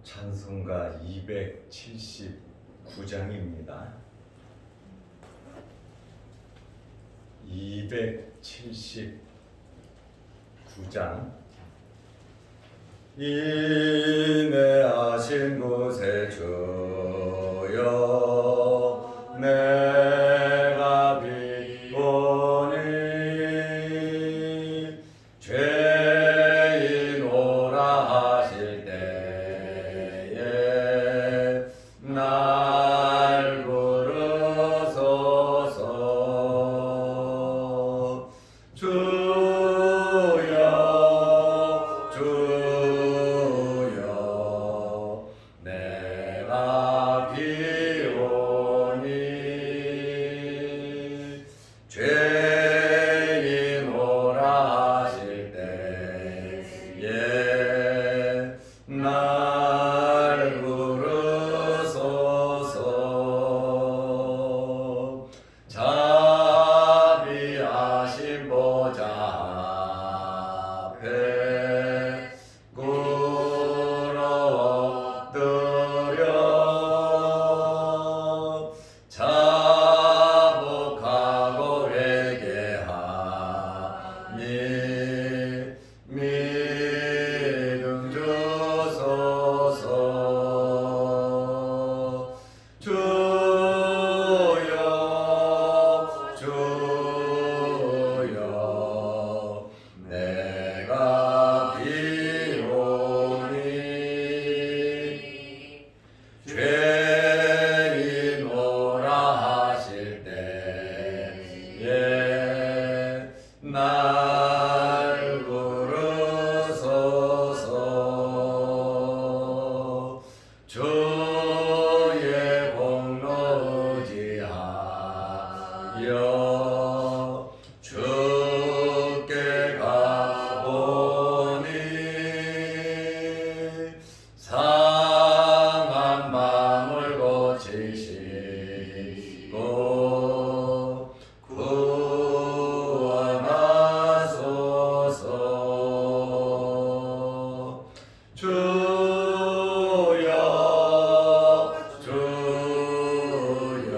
찬송가 279장입니다. 279장. 인내하신 곳에 주여 내가 비오니 죄인 오라 하실 때에 날 부르소서. 주여 주여 내가 비오니 죄인 오라 하실 때에 날 부르소서. 자비하신 보좌 앞에 꿇어 엎드려 자복하고 회개하니 믿음 주소서. 주여 주여 내가 비오니 죄인 오라 하실 때에 날 부르소서. 주의 공로 의지하여 주께 가보니 상한 마음을 고치시고 구원하소서. 주여 주여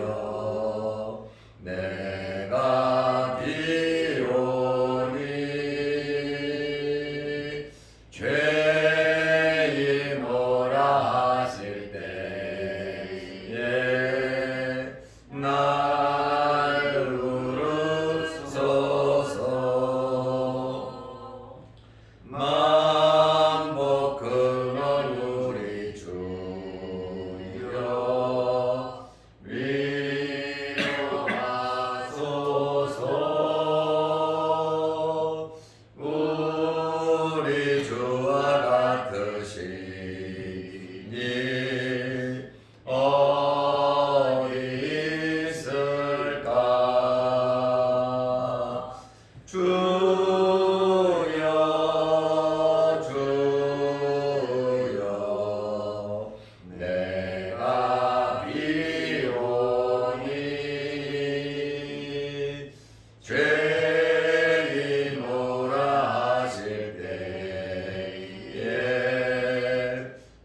내가 비오니 죄인 오라 하실 때에 날 부르소서. 만복 근원 우리 주여 위로하소서. 우리 주와 같으시니 어디 있을까. 주여 주여 내가 비오니 죄인 오라 하실 때에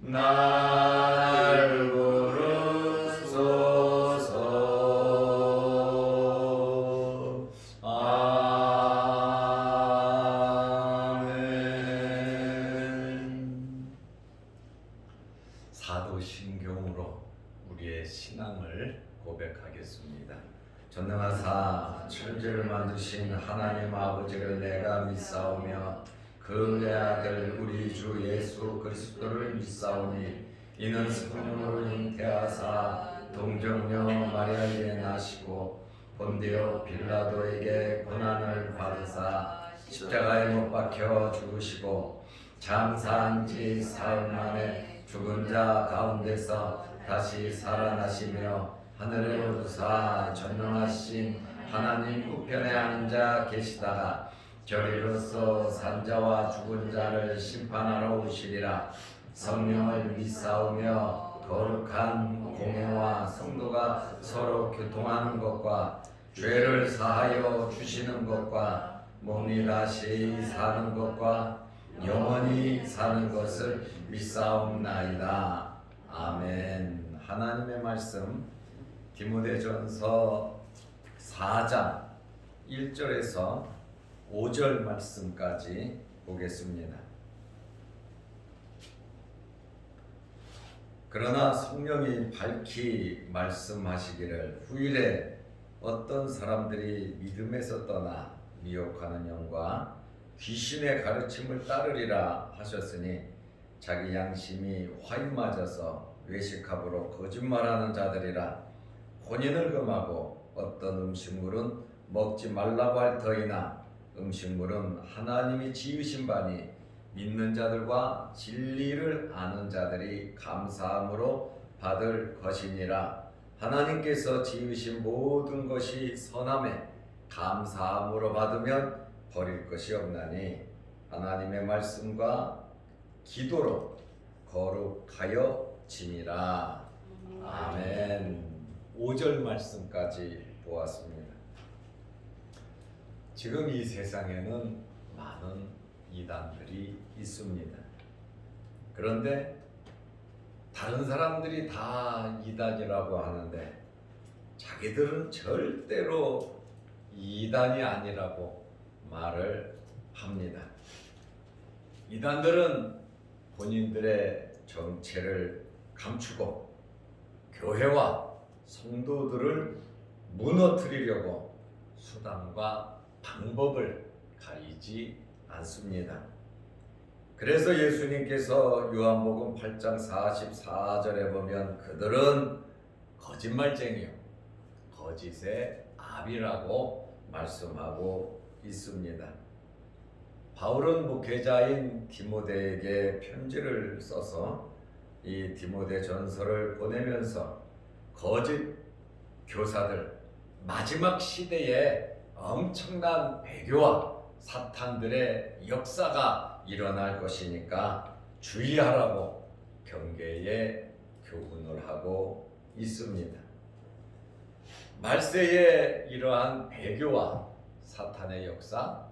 날 부르소서. 아멘. 사도신경으로 우리의 신앙을 고백하겠습니다. 전능하사 천지를 만드신 하나님 아버지를 내가 믿사오며 그 내 아들 우리 주 예수 그리스도를 믿사오니 이는 성령으로 잉태하사 동정녀 마리아에게 나시고 본디오 빌라도에게 고난을 받으사 십자가에 못 박혀 죽으시고 장사한 지 사흘 만에 죽은 자 가운데서 다시 살아나시며 하늘에 오르사 전능하신 하나님 우편에 앉아 계시다가 저리로서 산자와 죽은 자를 심판하러 오시리라. 성령을 믿사오며 거룩한 공회와 성도가 서로 교통하는 것과 죄를 사하여 주시는 것과 몸이 다시 사는 것과 영원히 사는 것을 믿사옵나이다. 아멘. 하나님의 말씀 디모데전서 4장 1절에서 5절 말씀까지 보겠습니다. 그러나 성령이 밝히 말씀하시기를 후일에 어떤 사람들이 믿음에서 떠나 미혹하는 영과 귀신의 가르침을 따르리라 하셨으니 자기 양심이 화인 맞아서 외식합으로 거짓말하는 자들이라. 혼인을 금하고 어떤 음식물은 먹지 말라고 할 터이나 음식물은 하나님이 지으신 바니 믿는 자들과 진리를 아는 자들이 감사함으로 받을 것이니라. 하나님께서 지으신 모든 것이 선함에 감사함으로 받으면 버릴 것이 없나니 하나님의 말씀과 기도로 거룩하여 지니라. 아멘. 5절 말씀까지 보았습니다. 지금 이 세상에는 많은 이단들이 있습니다. 그런데 다른 사람들이 다 이단이라고 하는데 자기들은 절대로 이단이 아니라고 말을 합니다. 이단들은 본인들의 정체를 감추고 교회와 성도들을 무너뜨리려고 수단과 방법을 가리지 않습니다. 그래서 예수님께서 요한복음 8장 44절에 보면 그들은 거짓말쟁이요 거짓의 압이라고 말씀하고 있습니다. 바울은 목회자인 디모데에게 편지를 써서 이 디모데 전서를 보내면서 거짓 교사들, 마지막 시대에 엄청난 배교와 사탄들의 역사가 일어날 것이니까 주의하라고 경계의 교훈을 하고 있습니다. 말세에 이러한 배교와 사탄의 역사,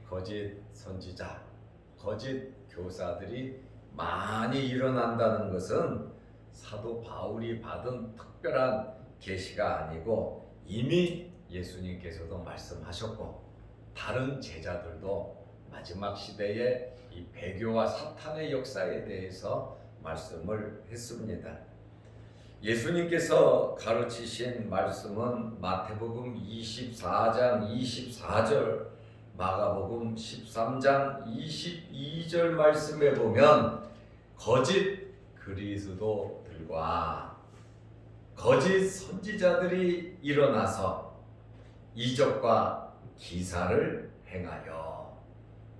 거짓 선지자, 거짓 교사들이 많이 일어난다는 것은 사도 바울이 받은 특별한 계시가 아니고 이미 예수님께서도 말씀하셨고 다른 제자들도 마지막 시대에 이 배교와 사탄의 역사에 대해서 말씀을 했습니다. 예수님께서 가르치신 말씀은 마태복음 24장 24절, 마가복음 13장 22절 말씀에 보면 거짓 그리스도들과 거짓 선지자들이 일어나서 이적과 기사를 행하여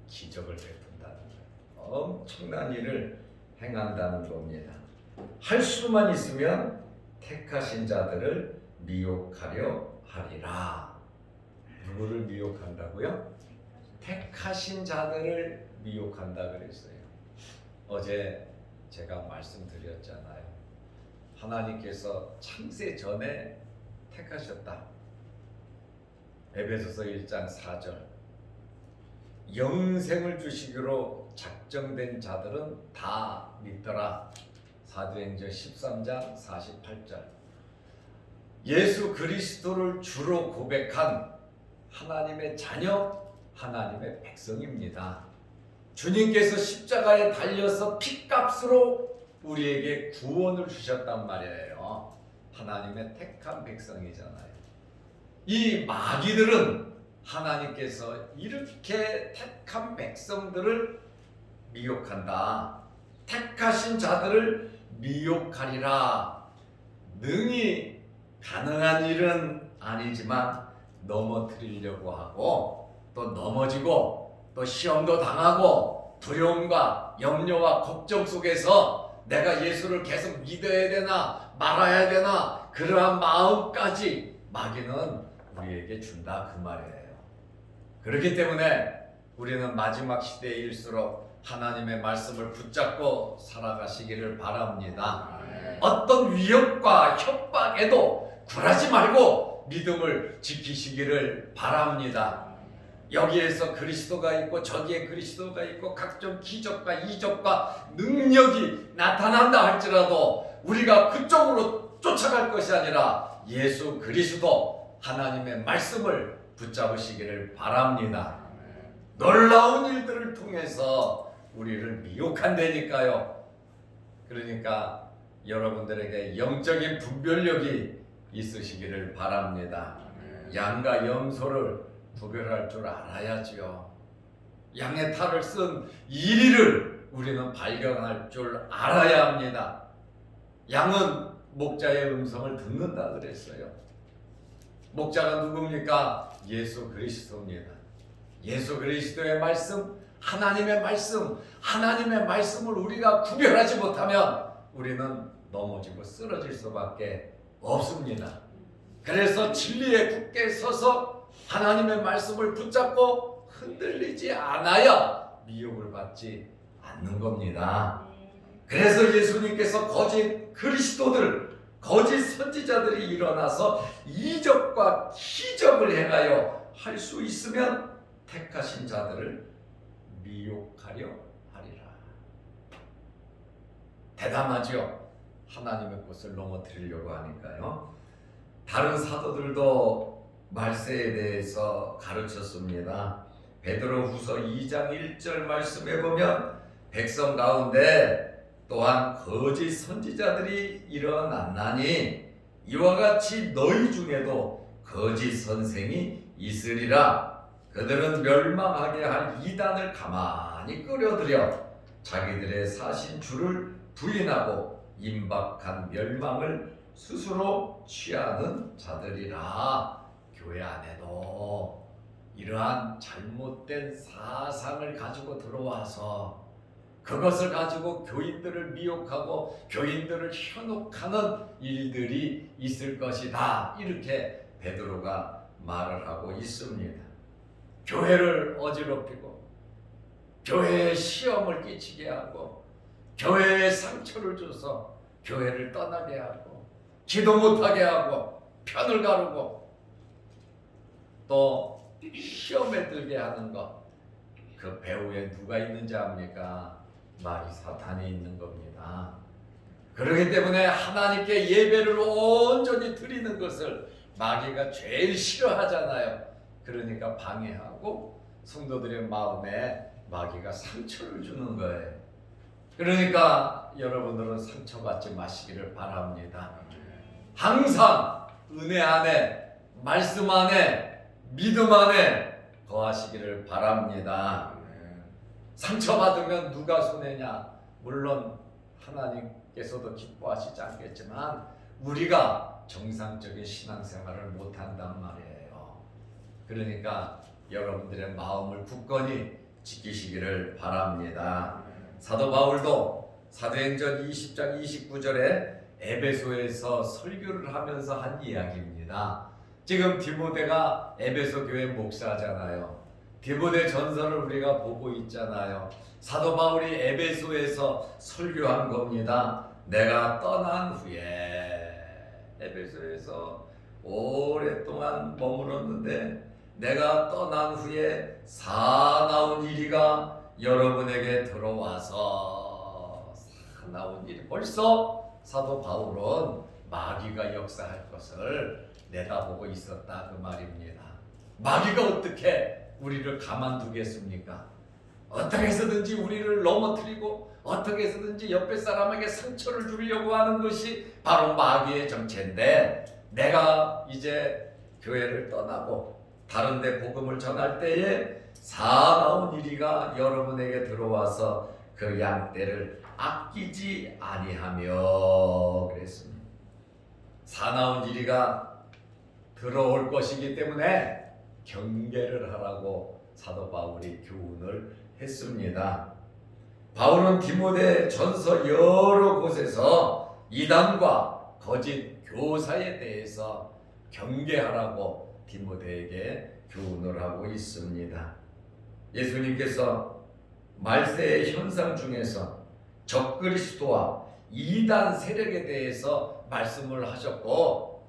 기적을 베푼다는 거예요. 엄청난 일을 행한다는 겁니다. 할 수만 있으면 택하신 자들을 미혹하려 하리라. 누구를 미혹한다고요? 택하신 자들을 미혹한다 그랬어요. 어제 제가 말씀드렸잖아요. 하나님께서 창세 전에 택하셨다. 에베소서 1장 4절. 영생을 주시기로 작정된 자들은 다 믿더라. 사도행전 13장 48절. 예수 그리스도를 주로 고백한 하나님의 자녀, 하나님의 백성입니다. 주님께서 십자가에 달려서 피값으로 우리에게 구원을 주셨단 말이에요. 하나님의 택한 백성이잖아요. 이 마귀들은 하나님께서 이렇게 택한 백성들을 미혹한다. 택하신 자들을 미혹하리라. 능히 가능한 일은 아니지만 넘어뜨리려고 하고 또 넘어지고 또 시험도 당하고 두려움과 염려와 걱정 속에서 내가 예수를 계속 믿어야 되나 말아야 되나 그러한 마음까지 마귀는 우리에게 준다 그 말이에요. 그렇기 때문에 우리는 마지막 시대일수록 하나님의 말씀을 붙잡고 살아가시기를 바랍니다. 어떤 위협과 협박에도 굴하지 말고 믿음을 지키시기를 바랍니다. 여기에서 그리스도가 있고 저기에 그리스도가 있고 각종 기적과 이적과 능력이 나타난다 할지라도 우리가 그쪽으로 쫓아갈 것이 아니라 예수 그리스도 하나님의 말씀을 붙잡으시기를 바랍니다. 놀라운 일들을 통해서 우리를 미혹한다니까요. 그러니까 여러분들에게 영적인 분별력이 있으시기를 바랍니다. 양과 염소를 구별할 줄 알아야지요. 양의 탈을 쓴 이리를 우리는 발견할 줄 알아야 합니다. 양은 목자의 음성을 듣는다 그랬어요. 목자가 누굽니까? 예수 그리스도입니다. 예수 그리스도의 말씀, 하나님의 말씀을 우리가 구별하지 못하면 우리는 넘어지고 쓰러질 수밖에 없습니다. 그래서 진리에 굳게 서서 하나님의 말씀을 붙잡고 흔들리지 않아야 미혹을 받지 않는 겁니다. 그래서 예수님께서 거짓 그리스도들, 거짓 선지자들이 일어나서 이적과 기적을 행하여 할 수 있으면 택하신 자들을 미혹하려 하리라. 대담하죠? 하나님의 것을 넘어뜨리려고 하니까요. 다른 사도들도 말세에 대해서 가르쳤습니다. 베드로후서 2장 1절 말씀에 보면 백성 가운데 또한 거짓 선지자들이 일어났나니 이와 같이 너희 중에도 거짓 선생이 있으리라. 그들은 멸망하게 할 이단을 가만히 끌어들여 자기들의 사신 주를 부인하고 임박한 멸망을 스스로 취하는 자들이라. 교회 안에도 이러한 잘못된 사상을 가지고 들어와서 그것을 가지고 교인들을 미혹하고 교인들을 현혹하는 일들이 있을 것이다. 이렇게 베드로가 말을 하고 있습니다. 교회를 어지럽히고 교회에 시험을 끼치게 하고 교회에 상처를 줘서 교회를 떠나게 하고 기도 못하게 하고 편을 가르고 또 시험에 들게 하는 것, 그 배후에 누가 있는지 압니까? 마귀 사탄이 있는 겁니다. 그렇기 때문에 하나님께 예배를 온전히 드리는 것을 마귀가 제일 싫어하잖아요. 그러니까 방해하고 성도들의 마음에 마귀가 상처를 주는 거예요. 그러니까 여러분들은 상처받지 마시기를 바랍니다. 항상 은혜 안에, 말씀 안에, 믿음 안에 거하시기를 바랍니다. 상처받으면 누가 손해냐? 물론 하나님께서도 기뻐하시지 않겠지만 우리가 정상적인 신앙생활을 못한단 말이에요. 그러니까 여러분들의 마음을 굳건히 지키시기를 바랍니다. 사도 바울도 사도행전 20장 29절에 에베소에서 설교를 하면서 한 이야기입니다. 지금 디모데가 에베소 교회 목사잖아요. 디모데 전서를 우리가 보고 있잖아요. 사도 바울이 에베소에서 설교한 겁니다. 내가 떠난 후에 에베소에서 오랫동안 머물렀는데 내가 떠난 후에 사나운 이리가 여러분에게 들어와서 사나운 일이 벌써 사도 바울은 마귀가 역사할 것을 내다보고 있었다 그 말입니다. 마귀가 어떻게 우리를 가만두겠습니까? 어떻게 해서든지 우리를 넘어뜨리고 어떻게 해서든지 옆에 사람에게 상처를 주려고 하는 것이 바로 마귀의 정체인데 내가 이제 교회를 떠나고 다른 데 복음을 전할 때에 사나운 이리가 여러분에게 들어와서 그 양떼를 아끼지 아니하며 그랬습니다. 사나운 이리가 들어올 것이기 때문에 경계를 하라고 사도 바울이 교훈을 했습니다. 바울은 디모데 전서 여러 곳에서 이단과 거짓 교사에 대해서 경계하라고 디모데에게 교훈을 하고 있습니다. 예수님께서 말세의 현상 중에서 적그리스도와 이단 세력에 대해서 말씀을 하셨고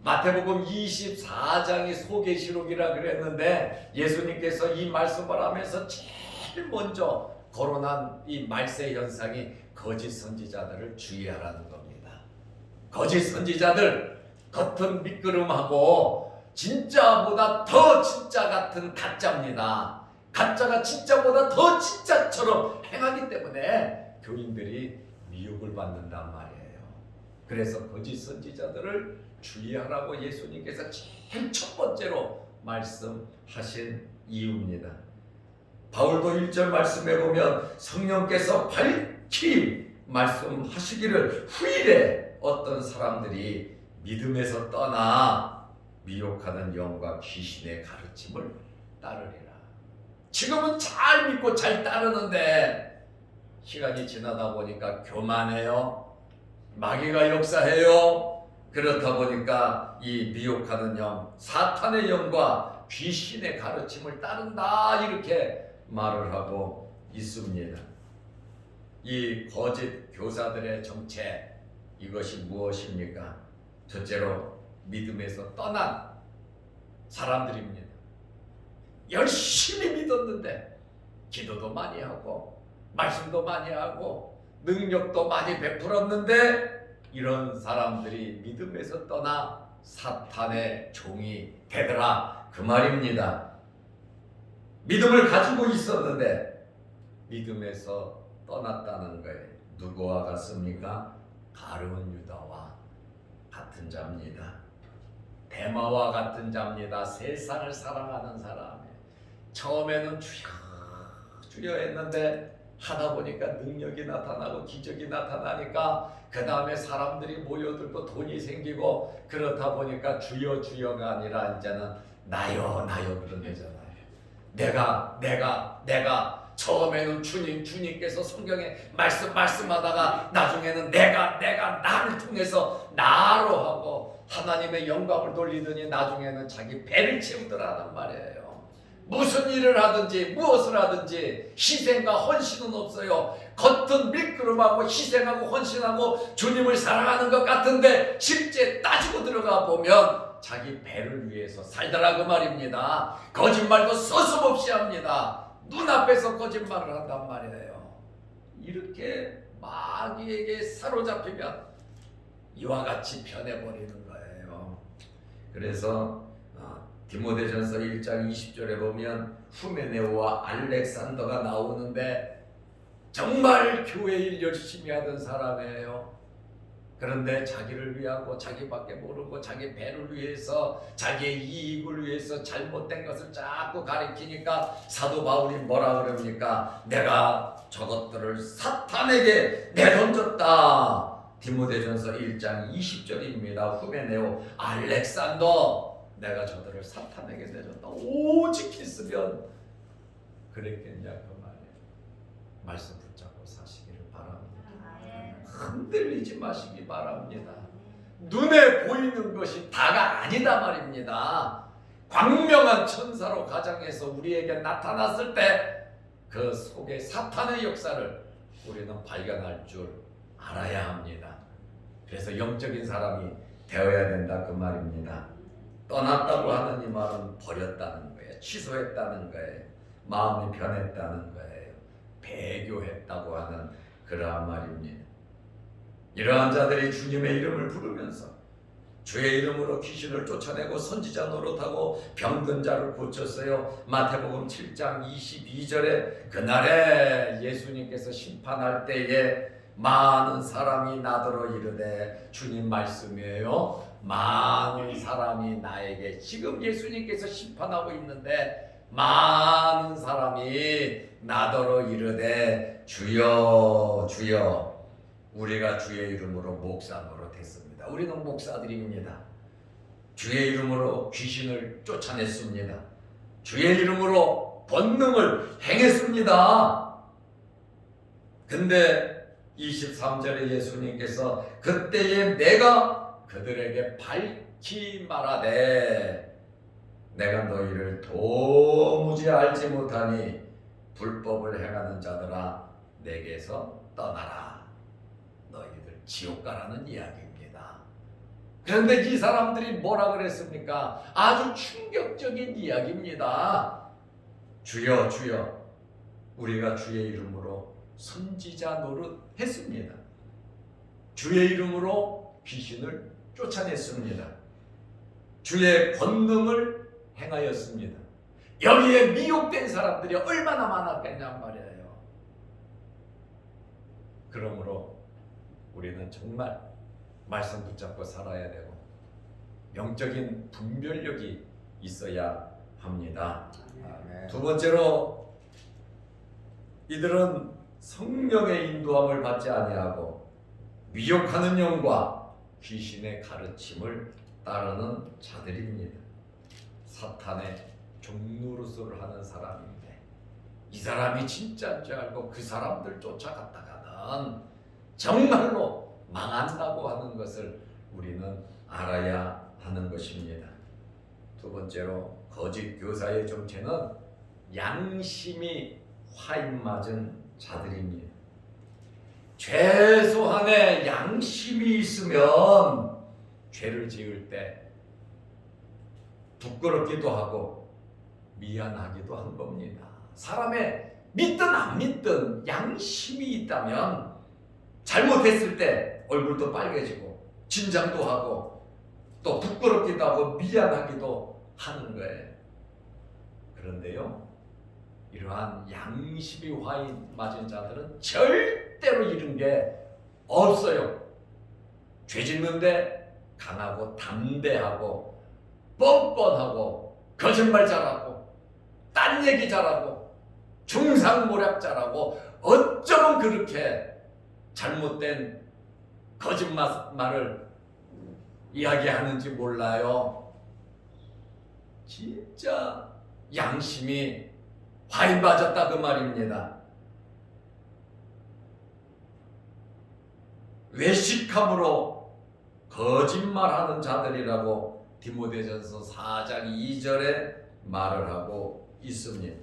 마태복음 24장이 소계시록이라 그랬는데 예수님께서 이 말씀을 하면서 제일 먼저 거론한 이 말세 현상이 거짓 선지자들을 주의하라는 겁니다. 거짓 선지자들, 겉은 미끄럼하고 진짜보다 더 진짜 같은 가짜입니다. 가짜가 진짜보다 더 진짜처럼 행하기 때문에 교인들이 미혹을 받는단 말이에요. 그래서 거짓 선지자들을 주의하라고 예수님께서 제일 첫 번째로 말씀하신 이유입니다. 바울도 1절 말씀해 보면 성령께서 밝히 말씀하시기를 후일에 어떤 사람들이 믿음에서 떠나 미혹하는 영과 귀신의 가르침을 따르리라. 지금은 잘 믿고 잘 따르는데 시간이 지나다 보니까 교만해요. 마귀가 역사해요. 그렇다 보니까 이 미혹하는 영, 사탄의 영과 귀신의 가르침을 따른다 이렇게 말을 하고 있습니다. 이 거짓 교사들의 정체, 이것이 무엇입니까? 첫째로 믿음에서 떠난 사람들입니다. 열심히 믿었는데 기도도 많이 하고 말씀도 많이 하고 능력도 많이 베풀었는데 이런 사람들이 믿음에서 떠나 사탄의 종이 되더라 그 말입니다. 믿음을 가지고 있었는데 믿음에서 떠났다는 거예요. 누구와 같습니까? 가룟 유다와 같은 자입니다. 데마와 같은 자입니다. 세상을 사랑하는 사람이에요. 처음에는 주여 주여 했는데 하다 보니까 능력이 나타나고 기적이 나타나니까 그 다음에 사람들이 모여들고 돈이 생기고 그렇다 보니까 주여 주여가 아니라 이제는 나요 나요 그런대잖아요. 내가 처음에는 주님께서 성경에 말씀하다가 나중에는 내가 나를 통해서 나로 하고 하나님의 영광을 돌리더니 나중에는 자기 배를 채우더라는 말이에요. 무슨 일을 하든지 무엇을 하든지 희생과 헌신은 없어요. 겉은 미끄럼하고 희생하고 헌신하고 주님을 사랑하는 것 같은데 실제 따지고 들어가 보면 자기 배를 위해서 살더라 그 말입니다. 거짓말도 서슴없이 합니다. 눈앞에서 거짓말을 한단 말이에요. 이렇게 마귀에게 사로잡히면 이와 같이 변해버리는 거예요. 그래서 디모데전서 1장 20절에 보면 후메네오와 알렉산더가 나오는데 정말 교회 일 열심히 하던 사람이에요. 그런데 자기를 위하고 자기밖에 모르고 자기 배를 위해서 자기의 이익을 위해서 잘못된 것을 자꾸 가리키니까 사도 바울이 뭐라 그럽니까? 내가 저것들을 사탄에게 내던졌다. 디모데전서 1장 20절입니다. 후메네오 알렉산더 내가 저들을 사탄에게 내줬다. 오직 했으면 그랬겠냐 그 말이에요. 말씀 붙잡고 사시기를 바랍니다. 흔들리지 마시기 바랍니다. 눈에 보이는 것이 다가 아니다 말입니다. 광명한 천사로 가장해서 우리에게 나타났을 때 그 속에 사탄의 역사를 우리는 발견할 줄 알아야 합니다. 그래서 영적인 사람이 되어야 된다 그 말입니다. 떠났다고 하는 이 말은 버렸다는 거예요. 취소했다는 거예요. 마음이 변했다는 거예요. 배교했다고 하는 그러한 말입니다. 이러한 자들이 주님의 이름을 부르면서 주의 이름으로 귀신을 쫓아내고 선지자 노릇하고 병든 자를 고쳤어요. 마태복음 7장 22절에 그날에 예수님께서 심판할 때에 많은 사람이 나더러 이르되 주님 말씀이에요. 많은 사람이 나에게 지금 예수님께서 심판하고 있는데 많은 사람이 나더러 이르되 주여 주여 우리가 주의 이름으로 목사 노릇했습니다. 우리는 목사들입니다. 주의 이름으로 귀신을 쫓아냈습니다. 주의 이름으로 본능을 행했습니다. 근데 23절에 예수님께서 그때에 내가 그들에게 밝히 말하되 내가 너희를 도무지 알지 못하니 불법을 행하는 자들아 내게서 떠나라. 너희들 지옥 가라는 이야기입니다. 그런데 이 사람들이 뭐라 그랬습니까? 아주 충격적인 이야기입니다. 주여 주여 우리가 주의 이름으로 선지자 노릇 했습니다. 주의 이름으로 귀신을 쫓아냈습니다. 주의 권능을 행하였습니다. 여기에 미혹된 사람들이 얼마나 많았겠냔 말이에요. 그러므로 우리는 정말 말씀 붙잡고 살아야 되고 영적인 분별력이 있어야 합니다. 아멘. 두 번째로 이들은 성령의 인도함을 받지 아니하고 미혹하는 영과 귀신의 가르침을 따르는 자들입니다. 사탄의 종노릇을 하는 사람인데 이 사람이 진짜인 줄 알고 그 사람들 쫓아갔다가는 정말로 망한다고 하는 것을 우리는 알아야 하는 것입니다. 두 번째로 거짓 교사의 정체는 양심이 화인 맞은 자들입니다. 최소한의 양심이 있으면 죄를 지을 때 부끄럽기도 하고 미안하기도 한 겁니다. 사람의 믿든 안 믿든 양심이 있다면 잘못했을 때 얼굴도 빨개지고 진장도 하고 또 부끄럽기도 하고 미안하기도 하는 거예요. 그런데요, 이러한 양심이 화인 맞은 자들은 절대로 이런 게 없어요. 죄 짓는데 강하고 담대하고 뻔뻔하고 거짓말 잘하고 딴 얘기 잘하고 중상모략 잘하고 어쩌면 그렇게 잘못된 거짓말을 이야기하는지 몰라요. 진짜 양심이 화인 맞았다 그 말입니다. 외식함으로 거짓말하는 자들이라고 디모데전서 4장 2절에 말을 하고 있습니다.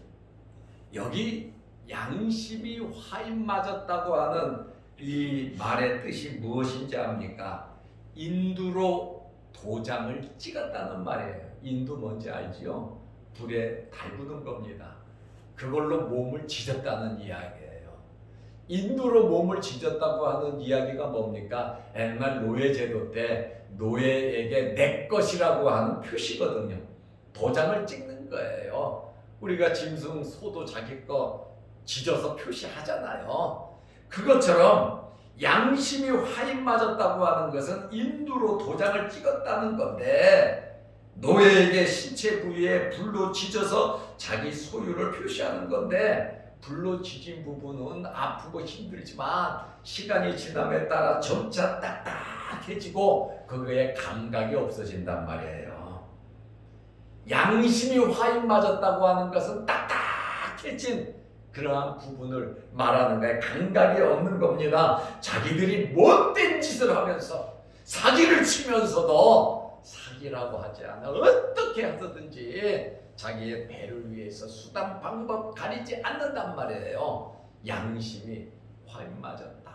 여기 양심이 화인 맞았다고 하는 이 말의 뜻이 무엇인지 압니까? 인두로 도장을 찍었다는 말이에요. 인두 뭔지 알지요? 불에 달구는 겁니다. 그걸로 몸을 지졌다는 이야기예요. 인두로 몸을 지졌다고 하는 이야기가 뭡니까? 옛날 노예제도 때 노예에게 내 것이라고 하는 표시거든요. 도장을 찍는 거예요. 우리가 짐승, 소도 자기 거 지져서 표시하잖아요. 그것처럼 양심이 화인 맞았다고 하는 것은 인두로 도장을 찍었다는 건데 노예에게 신체 부위에 불로 지져서 자기 소유를 표시하는 건데 불로 지진 부분은 아프고 힘들지만 시간이 지남에 따라 점차 딱딱해지고 그거에 감각이 없어진단 말이에요. 양심이 화인 맞았다고 하는 것은 딱딱해진 그러한 부분을 말하는 거예요. 감각이 없는 겁니다. 자기들이 못된 짓을 하면서 사기를 치면서도 사기라고 하지 않아 어떻게 하든지 자기의 배를 위해서 수단 방법 가리지 않는단 말이에요. 양심이 화인 맞았다.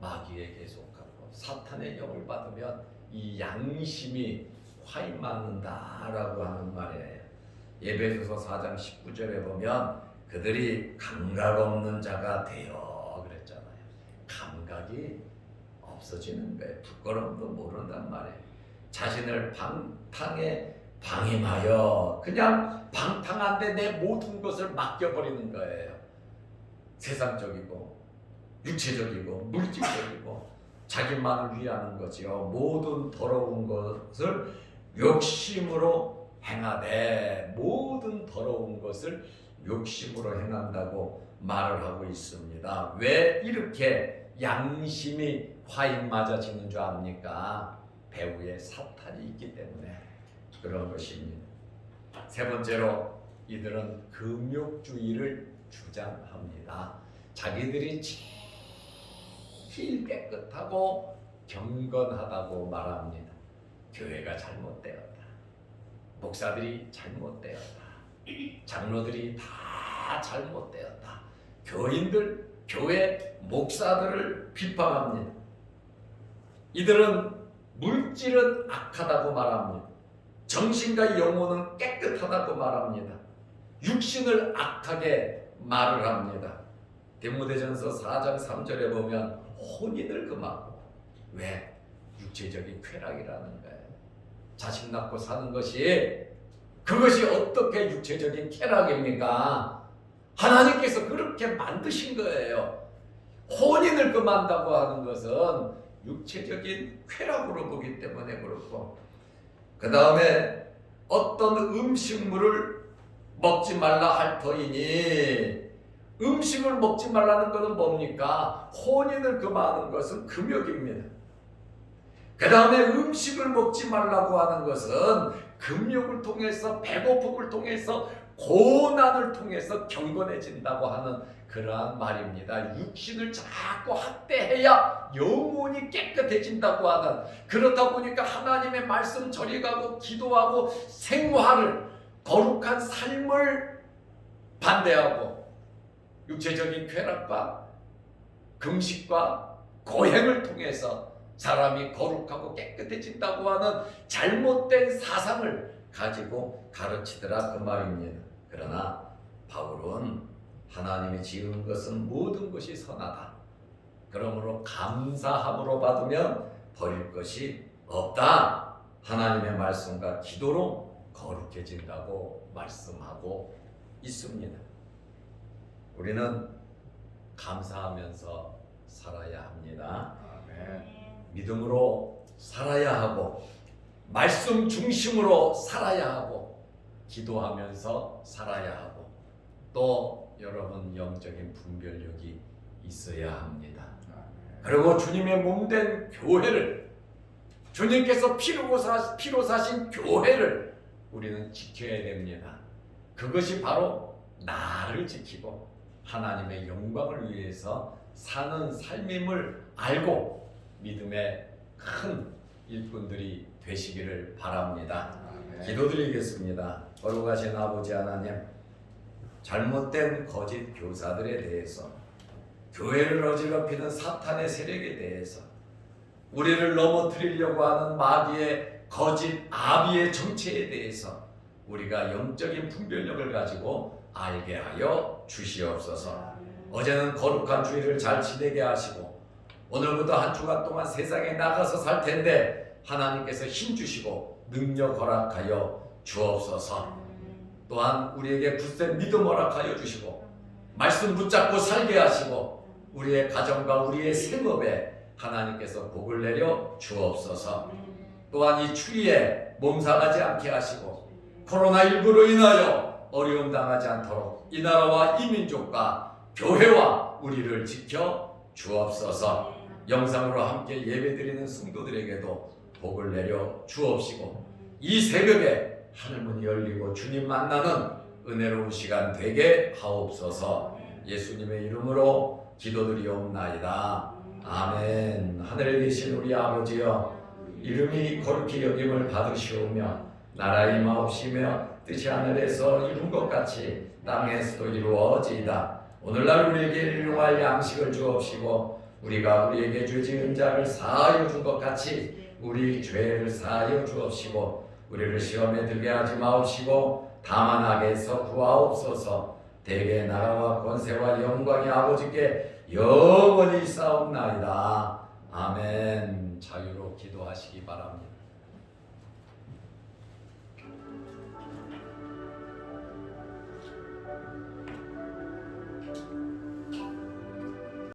마귀에게 속하고 사탄의 영을 받으면 이 양심이 화인 맞는다라고 하는 말이에요. 에베소서 4장 19절에 보면 그들이 감각 없는 자가 되어 그랬잖아요. 감각이 없어지는 거예요. 부끄러움도 모른단 말이에요. 자신을 방탕에 방임하여 그냥 방탕한데 내 모든 것을 맡겨버리는 거예요. 세상적이고 육체적이고 물질적이고 자기만을 위하는 거지요. 모든 더러운 것을 욕심으로 행하되 모든 더러운 것을 욕심으로 행한다고 말을 하고 있습니다. 왜 이렇게 양심이 화인 맞아지는 줄 압니까? 배후에 사탄이 있기 때문에 그런 것입니다. 세 번째로 이들은 금욕주의를 주장합니다. 자기들이 제일 깨끗하고 경건하다고 말합니다. 교회가 잘못되었다. 목사들이 잘못되었다. 장로들이 다 잘못되었다. 교인들, 교회 목사들을 비판합니다. 이들은 물질은 악하다고 말합니다. 정신과 영혼은 깨끗하다고 말합니다. 육신을 악하게 말을 합니다. 디모데전서 4장 3절에 보면 혼인을 금하고, 왜? 육체적인 쾌락이라는 거예요. 자식 낳고 사는 것이, 그것이 어떻게 육체적인 쾌락입니까? 하나님께서 그렇게 만드신 거예요. 혼인을 금한다고 하는 것은 육체적인 쾌락으로 보기 때문에 그렇고, 그 다음에 어떤 음식물을 먹지 말라 할 터이니, 음식을 먹지 말라는 것은 뭡니까? 혼인을 금하는 것은 금욕입니다. 그 다음에 음식을 먹지 말라고 하는 것은 금욕을 통해서, 배고픔을 통해서, 고난을 통해서 경건해진다고 하는 그러한 말입니다. 육신을 자꾸 학대해야 영혼이 깨끗해진다고 하는, 그렇다 보니까 하나님의 말씀 저리가고 기도하고 생활을, 거룩한 삶을 반대하고 육체적인 쾌락과 금식과 고행을 통해서 사람이 거룩하고 깨끗해진다고 하는 잘못된 사상을 가지고 가르치더라 그 말입니다. 그러나 바울은 하나님이 지은 것은 모든 것이 선하다. 그러므로 감사함으로 받으면 버릴 것이 없다. 하나님의 말씀과 기도로 거룩해진다고 말씀하고 있습니다. 우리는 감사하면서 살아야 합니다. 아멘. 믿음으로 살아야 하고, 말씀 중심으로 살아야 하고, 기도하면서 살아야 하고, 또 여러분 영적인 분별력이 있어야 합니다. 그리고 주님의 몸된 교회를, 주님께서 피로 사신 교회를 우리는 지켜야 됩니다. 그것이 바로 나를 지키고 하나님의 영광을 위해서 사는 삶임을 알고 믿음의 큰 일꾼들이 되시기를 바랍니다. 기도드리겠습니다. 거룩하신 아버지 하나님, 잘못된 거짓 교사들에 대해서, 교회를 어지럽히는 사탄의 세력에 대해서, 우리를 넘어뜨리려고 하는 마귀의 거짓 아비의 정체에 대해서 우리가 영적인 분별력을 가지고 알게 하여 주시옵소서. 어제는 거룩한 주일을 잘 지내게 하시고, 오늘부터 한 주간 동안 세상에 나가서 살 텐데 하나님께서 힘 주시고 능력 허락하여 주옵소서. 또한 우리에게 굳센 믿음 허락하여 주시고, 말씀 붙잡고 살게 하시고, 우리의 가정과 우리의 생업에 하나님께서 복을 내려 주옵소서. 또한 이 추위에 몸상하지 않게 하시고, 코로나19로 인하여 어려움 당하지 않도록 이 나라와 이 민족과 교회와 우리를 지켜 주옵소서. 영상으로 함께 예배드리는 성도들에게도 복을 내려 주옵시고, 이 새벽에 하늘문이 열리고 주님 만나는 은혜로운 시간 되게 하옵소서. 예수님의 이름으로 기도드리옵나이다. 아멘. 하늘에 계신 우리 아버지여, 이름이 거룩히 여김을 받으시오며 나라 임하옵시며 뜻이 하늘에서 이룬 것 같이 땅에서도 이루어지이다. 오늘날 우리에게 일용할 양식을 주옵시고, 우리가 우리에게 죄 지은 자를 사하여 준 것 같이 우리 죄를 사하여 주옵시고, 우리를 시험에 들게 하지 마옵시고 다만 악에서 구하옵소서. 대개 나라와 권세와 영광이 아버지께 영원히 있사옵나이다. 아멘. 자유로 기도하시기 바랍니다.